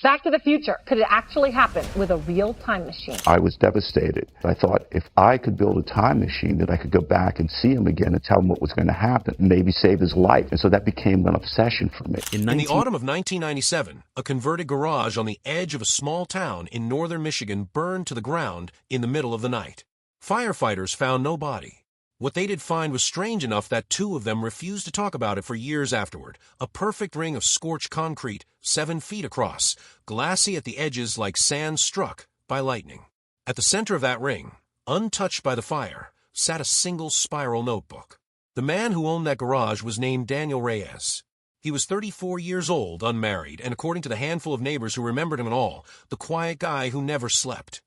Back to the Future. Could it actually happen with a real time machine? I was devastated. I thought if I could build a time machine that I could go back and see him again and tell him what was going to happen, maybe save his life. And so that became an obsession for me. In the autumn of 1997, a converted garage on the edge of a small town in northern Michigan burned to the ground in the middle of the night. Firefighters found no body. What they did find was strange enough that two of them refused to talk about it for years afterward. A perfect ring of scorched concrete, 7 feet across, glassy at the edges like sand struck by lightning. At the center of that ring, untouched by the fire, sat a single spiral notebook. The man who owned that garage was named Daniel Reyes. He was 34 years old, unmarried, and according to the handful of neighbors who remembered him at all, the quiet guy who never slept.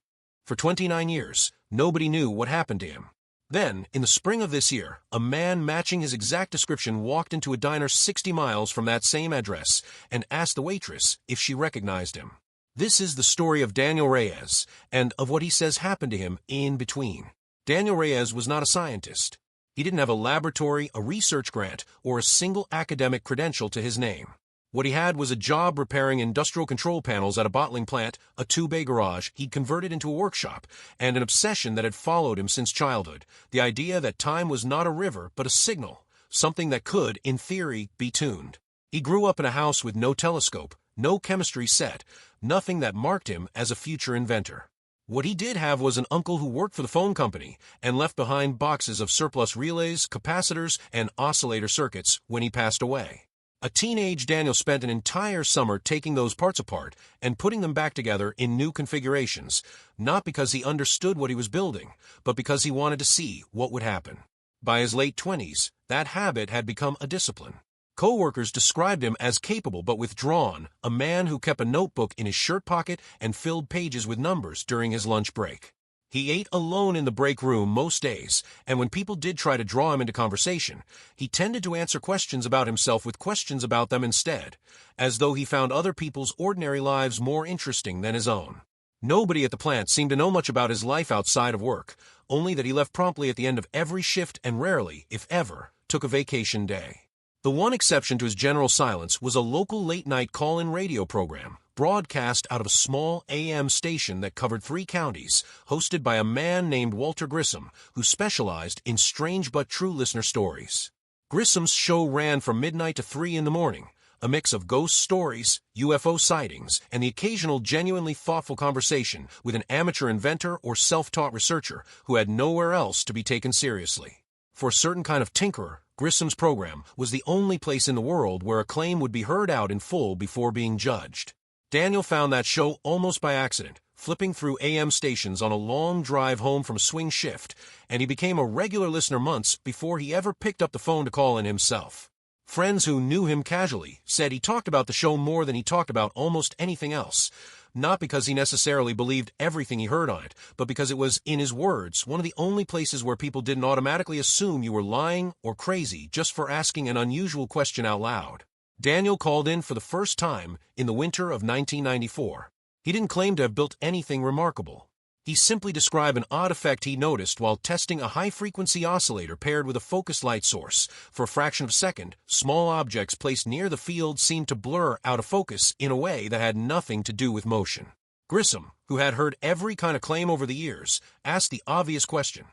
For 29 years, nobody knew what happened to him. Then, in the spring of this year, a man matching his exact description walked into a diner 60 miles from that same address and asked the waitress if she recognized him. This is the story of Daniel Reyes and of what he says happened to him in between. Daniel Reyes was not a scientist. He didn't have a laboratory, a research grant, or a single academic credential to his name. What he had was a job repairing industrial control panels at a bottling plant, a 2-bay garage he'd converted into a workshop, and an obsession that had followed him since childhood, the idea that time was not a river but a signal, something that could, in theory, be tuned. He grew up in a house with no telescope, no chemistry set, nothing that marked him as a future inventor. What he did have was an uncle who worked for the phone company and left behind boxes of surplus relays, capacitors, and oscillator circuits when he passed away. A teenage Daniel spent an entire summer taking those parts apart and putting them back together in new configurations, not because he understood what he was building, but because he wanted to see what would happen. By his late 20s, that habit had become a discipline. Co-workers described him as capable but withdrawn, a man who kept a notebook in his shirt pocket and filled pages with numbers during his lunch break. He ate alone in the break room most days, and when people did try to draw him into conversation, he tended to answer questions about himself with questions about them instead, as though he found other people's ordinary lives more interesting than his own. Nobody at the plant seemed to know much about his life outside of work, only that he left promptly at the end of every shift and rarely, if ever, took a vacation day. The one exception to his general silence was a local late-night call-in radio program, broadcast out of a small AM station that covered 3 counties, hosted by a man named Walter Grissom, who specialized in strange but true listener stories. Grissom's show ran from midnight to 3 in the morning, a mix of ghost stories, UFO sightings, and the occasional genuinely thoughtful conversation with an amateur inventor or self-taught researcher who had nowhere else to be taken seriously. For a certain kind of tinkerer, Grissom's program was the only place in the world where a claim would be heard out in full before being judged. Daniel found that show almost by accident, flipping through AM stations on a long drive home from a swing shift, and he became a regular listener months before he ever picked up the phone to call in himself. Friends who knew him casually said he talked about the show more than he talked about almost anything else, not because he necessarily believed everything he heard on it, but because it was, in his words, one of the only places where people didn't automatically assume you were lying or crazy just for asking an unusual question out loud. Daniel called in for the first time in the winter of 1994. He didn't claim to have built anything remarkable. He simply described an odd effect he noticed while testing a high-frequency oscillator paired with a focused light source. For a fraction of a second, small objects placed near the field seemed to blur out of focus in a way that had nothing to do with motion. Grissom, who had heard every kind of claim over the years, asked the obvious question,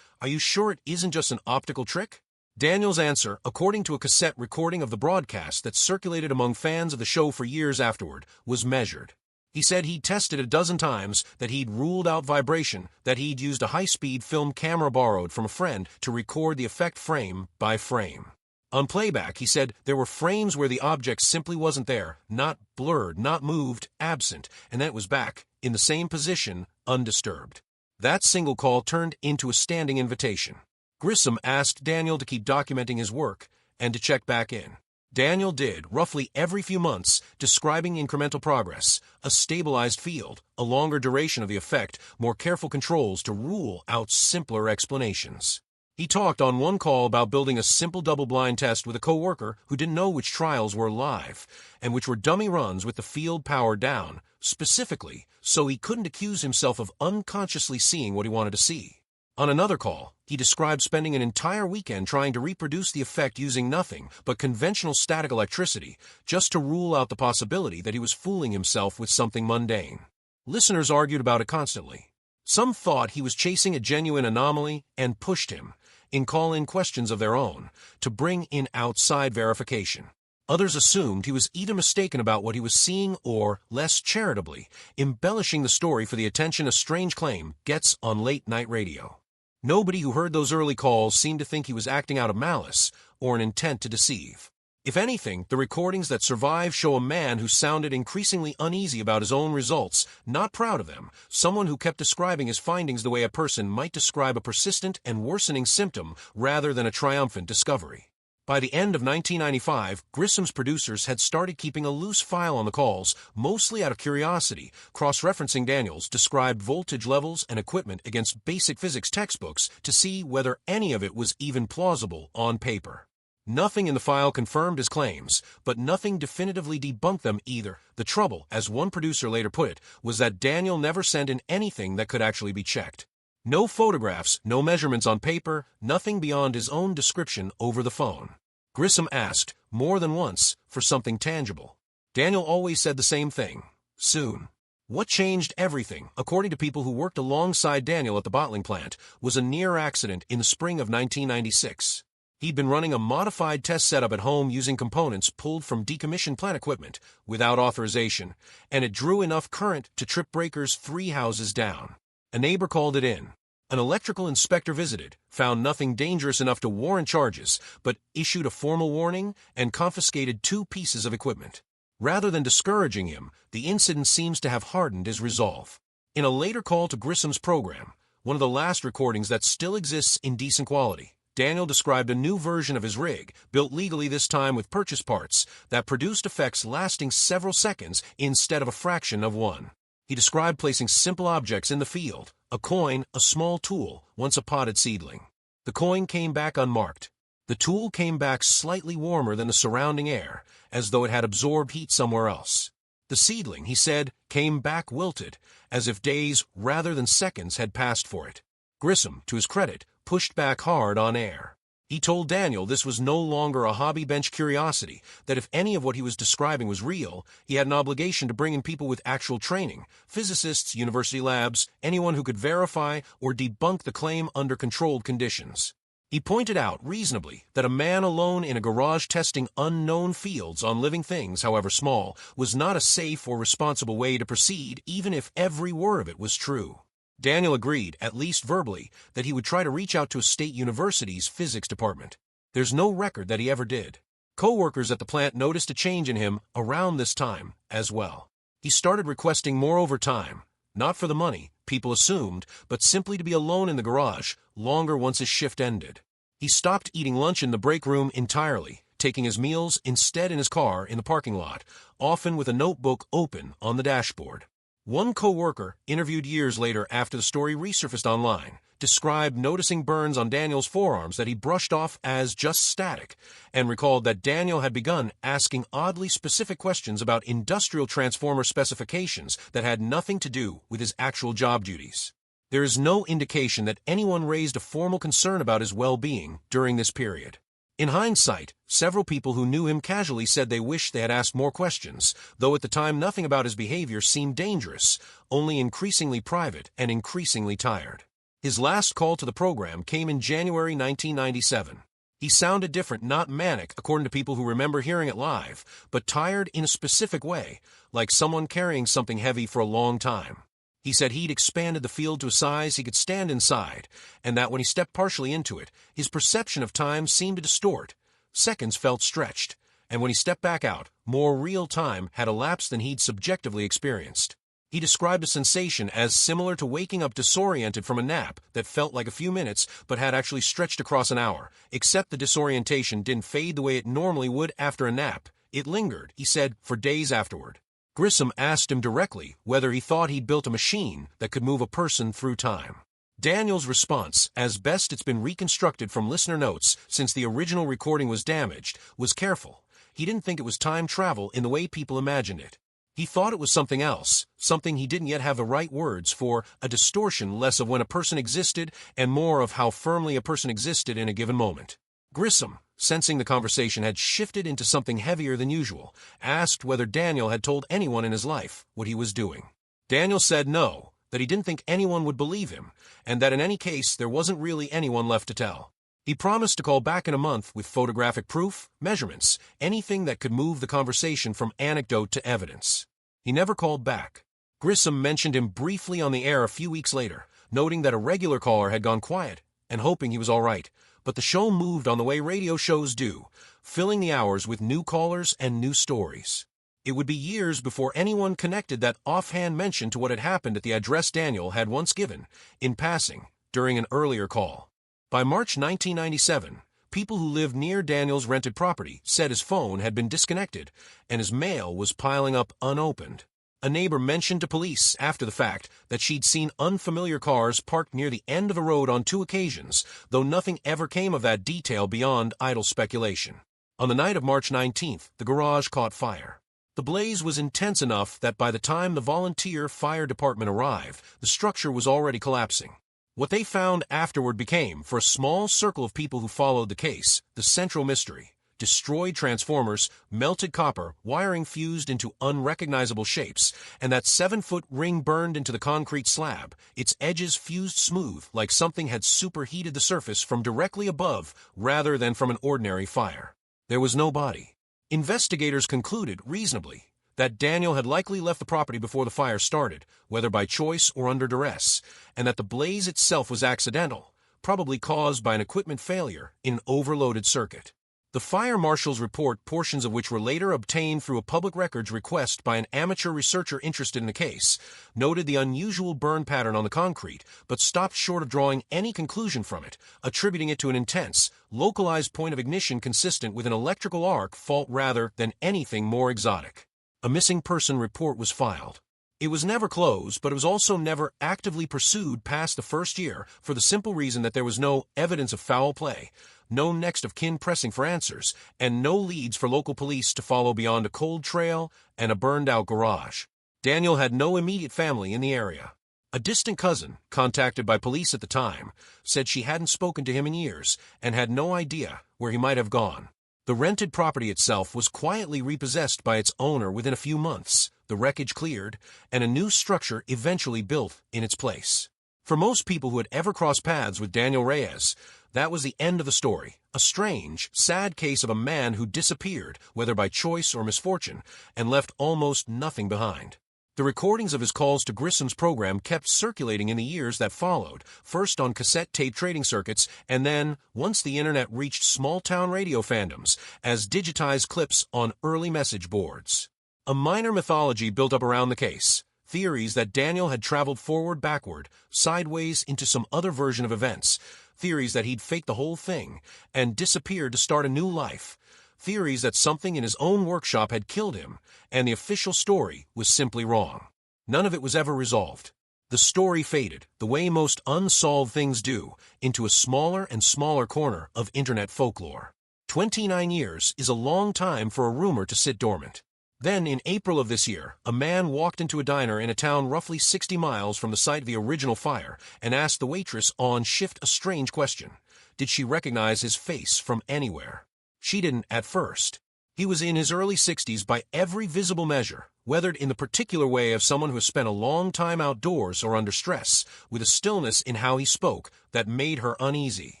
"Are you sure it isn't just an optical trick?" Daniel's answer, according to a cassette recording of the broadcast that circulated among fans of the show for years afterward, was measured. He said he'd tested a dozen times, that he'd ruled out vibration, that he'd used a high-speed film camera borrowed from a friend to record the effect frame by frame. On playback, he said there were frames where the object simply wasn't there, not blurred, not moved, absent, and then it was back, in the same position, undisturbed. That single call turned into a standing invitation. Grissom asked Daniel to keep documenting his work and to check back in. Daniel did, roughly every few months, describing incremental progress, a stabilized field, a longer duration of the effect, more careful controls to rule out simpler explanations. He talked on one call about building a simple double-blind test with a coworker who didn't know which trials were live, and which were dummy runs with the field power down, specifically so he couldn't accuse himself of unconsciously seeing what he wanted to see. On another call, he described spending an entire weekend trying to reproduce the effect using nothing but conventional static electricity, just to rule out the possibility that he was fooling himself with something mundane. Listeners argued about it constantly. Some thought he was chasing a genuine anomaly and pushed him, in call-in questions of their own, to bring in outside verification. Others assumed he was either mistaken about what he was seeing or, less charitably, embellishing the story for the attention a strange claim gets on late-night radio. Nobody who heard those early calls seemed to think he was acting out of malice or an intent to deceive. If anything, the recordings that survive show a man who sounded increasingly uneasy about his own results, not proud of them, someone who kept describing his findings the way a person might describe a persistent and worsening symptom rather than a triumphant discovery. By the end of 1995, Grissom's producers had started keeping a loose file on the calls, mostly out of curiosity, cross-referencing Daniels' described voltage levels and equipment against basic physics textbooks to see whether any of it was even plausible on paper. Nothing in the file confirmed his claims, but nothing definitively debunked them either. The trouble, as one producer later put it, was that Daniel never sent in anything that could actually be checked. No photographs, no measurements on paper, nothing beyond his own description over the phone. Grissom asked, more than once, for something tangible. Daniel always said the same thing: soon. What changed everything, according to people who worked alongside Daniel at the bottling plant, was a near accident in the spring of 1996. He'd been running a modified test setup at home using components pulled from decommissioned plant equipment without authorization, and it drew enough current to trip breakers 3 houses down. A neighbor called it in. An electrical inspector visited, found nothing dangerous enough to warrant charges, but issued a formal warning and confiscated 2 pieces of equipment. Rather than discouraging him, the incident seems to have hardened his resolve. In a later call to Grissom's program, one of the last recordings that still exists in decent quality, Daniel described a new version of his rig, built legally this time with purchase parts, that produced effects lasting several seconds instead of a fraction of one. He described placing simple objects in the field: a coin, a small tool, once a potted seedling. The coin came back unmarked. The tool came back slightly warmer than the surrounding air, as though it had absorbed heat somewhere else. The seedling, he said, came back wilted, as if days rather than seconds had passed for it. Grissom, to his credit, pushed back hard on air. He told Daniel this was no longer a hobby bench curiosity, that if any of what he was describing was real, he had an obligation to bring in people with actual training: physicists, university labs, anyone who could verify or debunk the claim under controlled conditions. He pointed out, reasonably, that a man alone in a garage testing unknown fields on living things, however small, was not a safe or responsible way to proceed, even if every word of it was true. Daniel agreed, at least verbally, that he would try to reach out to a state university's physics department. There's no record that he ever did. Co-workers at the plant noticed a change in him around this time as well. He started requesting more overtime, not for the money, people assumed, but simply to be alone in the garage, longer once his shift ended. He stopped eating lunch in the break room entirely, taking his meals instead in his car in the parking lot, often with a notebook open on the dashboard. One co-worker, interviewed years later after the story resurfaced online, described noticing burns on Daniel's forearms that he brushed off as just static, and recalled that Daniel had begun asking oddly specific questions about industrial transformer specifications that had nothing to do with his actual job duties. There is no indication that anyone raised a formal concern about his well-being during this period. In hindsight, several people who knew him casually said they wished they had asked more questions, though at the time nothing about his behavior seemed dangerous, only increasingly private and increasingly tired. His last call to the program came in January 1997. He sounded different, not manic, according to people who remember hearing it live, but tired in a specific way, like someone carrying something heavy for a long time. He said he'd expanded the field to a size he could stand inside, and that when he stepped partially into it, his perception of time seemed to distort. Seconds felt stretched, and when he stepped back out, more real time had elapsed than he'd subjectively experienced. He described a sensation as similar to waking up disoriented from a nap that felt like a few minutes but had actually stretched across an hour, except the disorientation didn't fade the way it normally would after a nap. It lingered, he said, for days afterward. Grissom asked him directly whether he thought he'd built a machine that could move a person through time. Daniel's response, as best it's been reconstructed from listener notes since the original recording was damaged, was careful. He didn't think it was time travel in the way people imagined it. He thought it was something else, something he didn't yet have the right words for, a distortion less of when a person existed and more of how firmly a person existed in a given moment. Grissom, sensing the conversation had shifted into something heavier than usual, asked whether Daniel had told anyone in his life what he was doing. Daniel said no, that he didn't think anyone would believe him, and that in any case there wasn't really anyone left to tell. He promised to call back in a month with photographic proof, measurements, anything that could move the conversation from anecdote to evidence. He never called back. Grissom mentioned him briefly on the air a few weeks later, noting that a regular caller had gone quiet and hoping he was all right, but the show moved on the way radio shows do, filling the hours with new callers and new stories. It would be years before anyone connected that offhand mention to what had happened at the address Daniel had once given, in passing, during an earlier call. By March 1997, people who lived near Daniel's rented property said his phone had been disconnected and his mail was piling up unopened. A neighbor mentioned to police after the fact that she'd seen unfamiliar cars parked near the end of a road on 2 occasions, though nothing ever came of that detail beyond idle speculation. On the night of March 19th, the garage caught fire. The blaze was intense enough that by the time the volunteer fire department arrived, the structure was already collapsing. What they found afterward became, for a small circle of people who followed the case, the central mystery. Destroyed transformers, melted copper, wiring fused into unrecognizable shapes, and that 7-foot ring burned into the concrete slab, its edges fused smooth like something had superheated the surface from directly above rather than from an ordinary fire. There was no body. Investigators concluded, reasonably, that Daniel had likely left the property before the fire started, whether by choice or under duress, and that the blaze itself was accidental, probably caused by an equipment failure in an overloaded circuit. The fire marshal's report, portions of which were later obtained through a public records request by an amateur researcher interested in the case, noted the unusual burn pattern on the concrete, but stopped short of drawing any conclusion from it, attributing it to an intense, localized point of ignition consistent with an electrical arc fault rather than anything more exotic. A missing person report was filed. It was never closed, but it was also never actively pursued past the first year for the simple reason that there was no evidence of foul play, no next of kin pressing for answers, and no leads for local police to follow beyond a cold trail and a burned-out garage. Daniel had no immediate family in the area. A distant cousin, contacted by police at the time, said she hadn't spoken to him in years and had no idea where he might have gone. The rented property itself was quietly repossessed by its owner within a few months, the wreckage cleared, and a new structure eventually built in its place. For most people who had ever crossed paths with Daniel Reyes, that was the end of the story, a strange, sad case of a man who disappeared, whether by choice or misfortune, and left almost nothing behind. The recordings of his calls to Grissom's program kept circulating in the years that followed, first on cassette tape trading circuits, and then, once the internet reached small-town radio fandoms, as digitized clips on early message boards. A minor mythology built up around the case, theories that Daniel had traveled forward-backward, sideways into some other version of events, theories that he'd faked the whole thing, and disappeared to start a new life, theories that something in his own workshop had killed him, and the official story was simply wrong. None of it was ever resolved. The story faded, the way most unsolved things do, into a smaller and smaller corner of internet folklore. 29 years is a long time for a rumor to sit dormant. Then, in April of this year, a man walked into a diner in a town roughly 60 miles from the site of the original fire and asked the waitress on shift a strange question. Did she recognize his face from anywhere? She didn't at first. He was in his early 60s by every visible measure, weathered in the particular way of someone who has spent a long time outdoors or under stress, with a stillness in how he spoke that made her uneasy.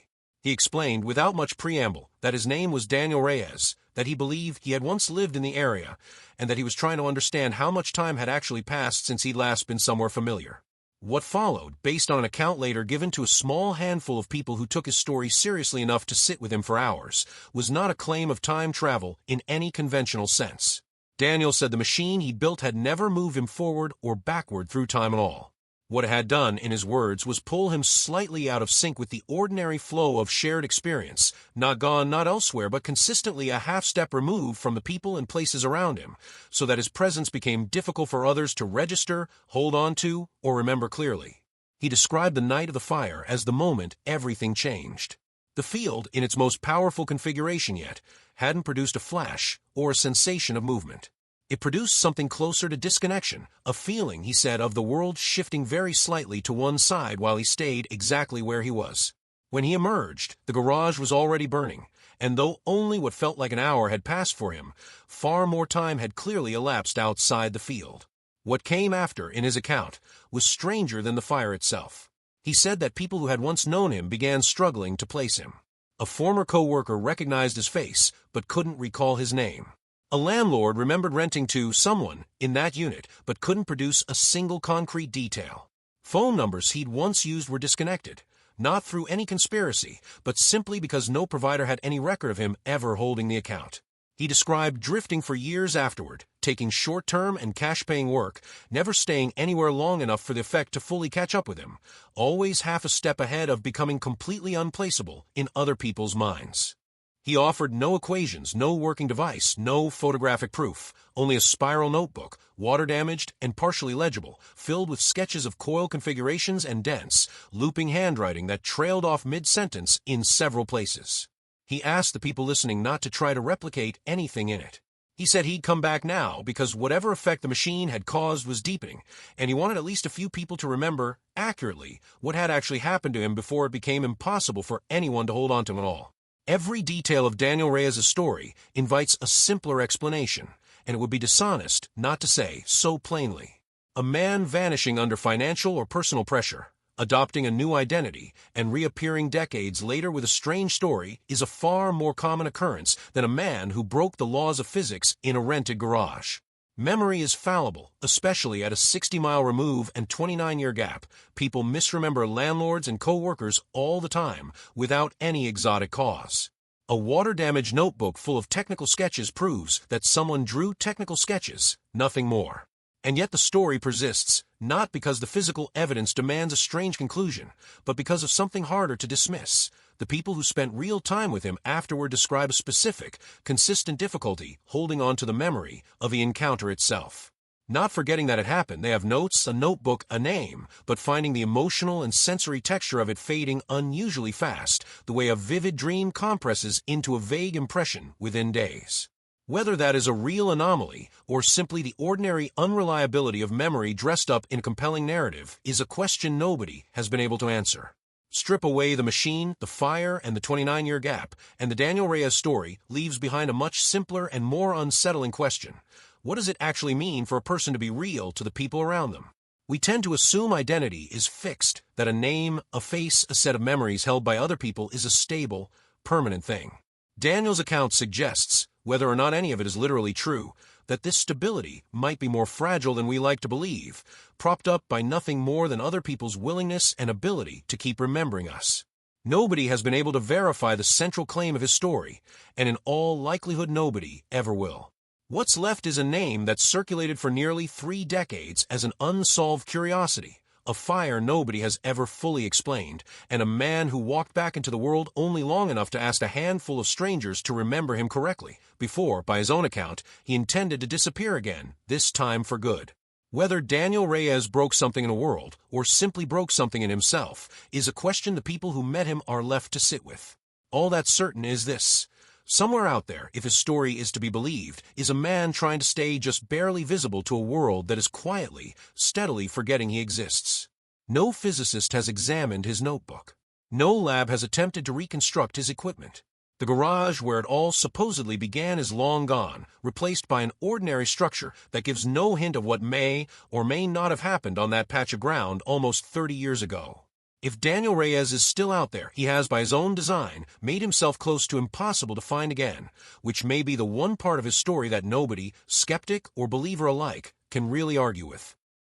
He explained, without much preamble, that his name was Daniel Reyes, that he believed he had once lived in the area, and that he was trying to understand how much time had actually passed since he'd last been somewhere familiar. What followed, based on an account later given to a small handful of people who took his story seriously enough to sit with him for hours, was not a claim of time travel in any conventional sense. Daniel said the machine he'd built had never moved him forward or backward through time at all. What it had done, in his words, was pull him slightly out of sync with the ordinary flow of shared experience, not gone, not elsewhere, but consistently a half-step removed from the people and places around him, so that his presence became difficult for others to register, hold on to, or remember clearly. He described the night of the fire as the moment everything changed. The field, in its most powerful configuration yet, hadn't produced a flash or a sensation of movement. It produced something closer to disconnection, a feeling, he said, of the world shifting very slightly to one side while he stayed exactly where he was. When he emerged, the garage was already burning, and though only what felt like an hour had passed for him, far more time had clearly elapsed outside the field. What came after, in his account, was stranger than the fire itself. He said that people who had once known him began struggling to place him. A former co-worker recognized his face, but couldn't recall his name. A landlord remembered renting to someone in that unit, but couldn't produce a single concrete detail. Phone numbers he'd once used were disconnected, not through any conspiracy, but simply because no provider had any record of him ever holding the account. He described drifting for years afterward, taking short-term and cash-paying work, never staying anywhere long enough for the effect to fully catch up with him, always half a step ahead of becoming completely unplaceable in other people's minds. He offered no equations, no working device, no photographic proof, only a spiral notebook, water-damaged and partially legible, filled with sketches of coil configurations and dense, looping handwriting that trailed off mid-sentence in several places. He asked the people listening not to try to replicate anything in it. He said he'd come back now because whatever effect the machine had caused was deepening, and he wanted at least a few people to remember accurately what had actually happened to him before it became impossible for anyone to hold on to him at all. Every detail of Daniel Reyes' story invites a simpler explanation, and it would be dishonest not to say so plainly. A man vanishing under financial or personal pressure, adopting a new identity, and reappearing decades later with a strange story is a far more common occurrence than a man who broke the laws of physics in a rented garage. Memory is fallible, especially at a 60-mile remove and 29-year gap. People misremember landlords and co-workers all the time, without any exotic cause. A water-damaged notebook full of technical sketches proves that someone drew technical sketches, nothing more. And yet the story persists, not because the physical evidence demands a strange conclusion, but because of something harder to dismiss. The people who spent real time with him afterward describe a specific, consistent difficulty holding on to the memory of the encounter itself. Not forgetting that it happened, they have notes, a notebook, a name, but finding the emotional and sensory texture of it fading unusually fast, the way a vivid dream compresses into a vague impression within days. Whether that is a real anomaly or simply the ordinary unreliability of memory dressed up in a compelling narrative is a question nobody has been able to answer. Strip away the machine, the fire, and the 29-year gap, and the Daniel Reyes story leaves behind a much simpler and more unsettling question. What does it actually mean for a person to be real to the people around them? We tend to assume identity is fixed, that a name, a face, a set of memories held by other people is a stable, permanent thing. Daniel's account suggests, whether or not any of it is literally true, that this stability might be more fragile than we like to believe, propped up by nothing more than other people's willingness and ability to keep remembering us. Nobody has been able to verify the central claim of his story, and in all likelihood nobody ever will. What's left is a name that circulated for nearly 3 decades as an unsolved curiosity, a fire nobody has ever fully explained, and a man who walked back into the world only long enough to ask a handful of strangers to remember him correctly, before, by his own account, he intended to disappear again, this time for good. Whether Daniel Reyes broke something in the world, or simply broke something in himself, is a question the people who met him are left to sit with. All that's certain is this. Somewhere out there, if his story is to be believed, is a man trying to stay just barely visible to a world that is quietly, steadily forgetting he exists. No physicist has examined his notebook. No lab has attempted to reconstruct his equipment. The garage where it all supposedly began is long gone, replaced by an ordinary structure that gives no hint of what may or may not have happened on that patch of ground almost 30 years ago. If Daniel Reyes is still out there, he has, by his own design, made himself close to impossible to find again, which may be the one part of his story that nobody, skeptic or believer alike, can really argue with.